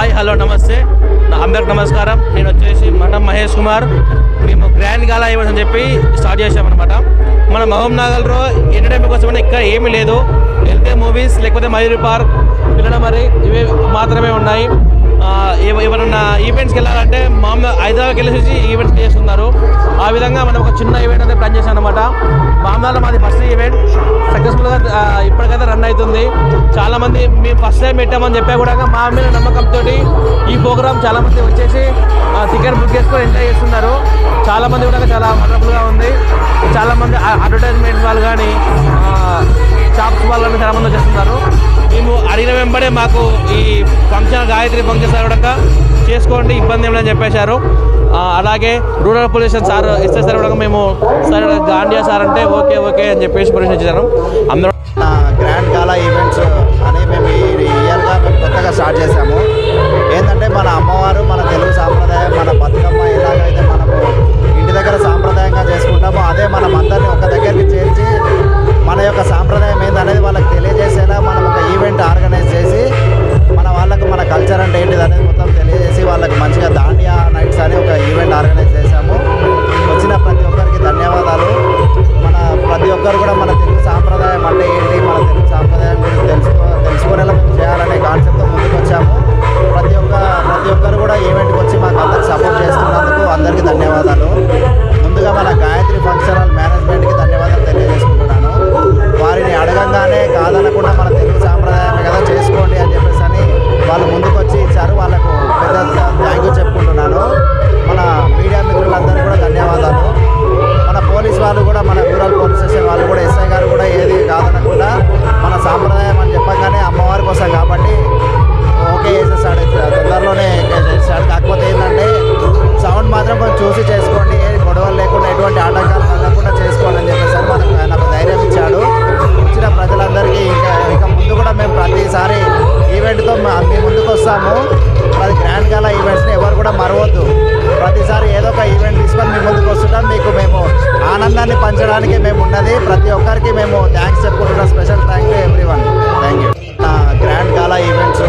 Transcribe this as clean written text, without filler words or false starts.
Hi hello నమస్తే అందరికి నమస్కారం. నేను వచ్చేసి మఠం మహేష్ కుమార్. మేము గ్రాండ్ గాలా ఈవెంట్స్ అని చెప్పి స్టార్ట్ చేసామన్నమాట. మన మహబూబ్ నగర్లో ఎంటర్టైన్మెంట్ కోసం ఇక్కడ ఏమీ లేదు. వెళ్తే మూవీస్ లేకపోతే మయూరి పార్క్ పిల్లల మరి ఇవే మాత్రమే ఉన్నాయి. ఎవరన్నా ఈవెంట్స్కి వెళ్ళాలంటే మామూలు హైదరాబాద్కి వెళ్ళేసి ఈవెంట్స్ చేస్తున్నారు. ఆ విధంగా మనం ఒక చిన్న ఈవెంట్ అయితే ప్లాన్ చేసాం అనమాట. మామూలుగా మాది ఫస్ట్ ఈవెంట్ సక్సెస్ఫుల్గా ఇప్పటికైతే రన్ అవుతుంది. చాలామంది మేము ఫస్ట్ టైం పెట్టామని చెప్పా కూడా మా మీద నమ్మకంతో ఈ ప్రోగ్రామ్ చాలామంది వచ్చేసి టికెట్ బుక్ చేసుకొని ఎంజాయ్ చేస్తున్నారు. చాలామంది కూడా చాలా వండర్ఫుల్గా ఉంది. చాలామంది అడ్వర్టైజ్మెంట్ వాళ్ళు కానీ షాప్స్ వాళ్ళు చాలామంది వచ్చేస్తున్నారు. మేము అడిగిన వెంబడే మాకు ఈ ఫంక్షన్ గాయత్రి ఫంక్షన్ సార్ కూడా చేసుకోండి ఇబ్బంది ఏమని చెప్పేశారు. అలాగే రూరల్ పొల్యూషన్ సార్ ఇస్తే సార్ కూడా మేము సార్ గాండియా సార్ అంటే ఓకే అని చెప్పేసి పర్మిషన్ ఇచ్చారు. అందరూ గ్రాండ్ గాలా ఈవెంట్స్ అని మేము ఈ ఇయర్గా మేము కొత్తగా స్టార్ట్ చేశాము. ఏంటంటే మన అమ్మవారు మన తెలుగు సాంప్రదాయం మన బతుకమ్మ ఎలాగైతే మనము ఇంటి దగ్గర సాంప్రదాయంగా చేసుకుంటామో అదే మనం అందరినీ ఒక దగ్గరికి చేర్చి మన యొక్క సాంప్రదాయం ఏందనేది వాళ్ళకి తెలియజేసేలా మనం ఒక ఈవెంట్ ఆర్గనైజ్ చేసి మన వాళ్ళకు మన కల్చర్ అంటే ఏంటిది అనేది మొత్తం తెలియజేసి వాళ్ళకి మంచిగా దాండియా నైట్స్ అని ఒక ఈవెంట్ ఆర్గనైజ్ చేశాము. వచ్చిన ప్రతి ఒక్కరికి ధన్యవాదాలు. మన ప్రతి ఒక్కరు కూడా మన తెలుగు సాంప్రదాయం అంటే ఏంటి మన తెలుగు సాంప్రదాయం గురించి తెలుసుకునేలా చేయాలనే కాన్సెప్ట్తో ముందుకు వచ్చాము. ప్రతి ఒక్కరు కూడా ఈవెంట్కి వచ్చి మాకు అందరికి సపోర్ట్ చేస్తున్నందుకు అందరికీ ధన్యవాదాలు. ముందుగా మన గాయత్రి ఫంక్షన్ హాల్ మేనేజ్మెంట్కి ధన్యవాదాలు తెలియజేసుకుంటున్నాను. వారిని అడగంగానే కాదనకుండా మన తెలుగు సాంప్రదాయమే కదా చేసుకోండి అని చెప్పేసి అని వాళ్ళు ముందుకు వచ్చి ఇచ్చారు. వాళ్ళకు పెద్ద థ్యాంక్ యూ చెప్పుకుంటున్నాను. మన మీడియా మిత్రులందరికీ కూడా ధన్యవాదాలు. మన పోలీస్ వాళ్ళు కూడా మన రూరల్ పోలీస్ స్టేషన్ వాళ్ళు కూడా ఎస్ఐ గారు కూడా ఏది కాదనకుండా మన సాంప్రదాయం అని చెప్పగానే అమ్మవారి కోసం కాబట్టి ఓకే చేసేసాడు. తొందరలోనే చేసేసాడు. కాకపోతే ఏంటంటే సౌండ్ మాత్రం కొంచెం చూసి చేసుకోండి, గొడవలు లేకుండా ఎటువంటి ఆటంకాలు కలగకుండా చేసుకోవాలని చెప్పేసి మనకు ఆయన ధైర్యం ఇచ్చాడు. వచ్చిన ప్రజలందరికీ ఇంకా ముందు కూడా మేము ప్రతిసారి ఈవెంట్తో మీ ముందుకు వస్తాము. అది గ్రాండ్ గాలా ఈవెంట్స్ని ఎవరు కూడా మరవద్దు. ప్రతిసారి ఏదో ఒక ఈవెంట్ తీసుకొని మీ ముందుకు వస్తుంటాం. మీకు మేము ఆనందాన్ని పంచడానికి మేము ఉన్నది. ప్రతి ఒక్కరికి మేము థ్యాంక్స్ చెప్పుకుంటున్నాం. Special thank to everyone. Thank you. Grand gala events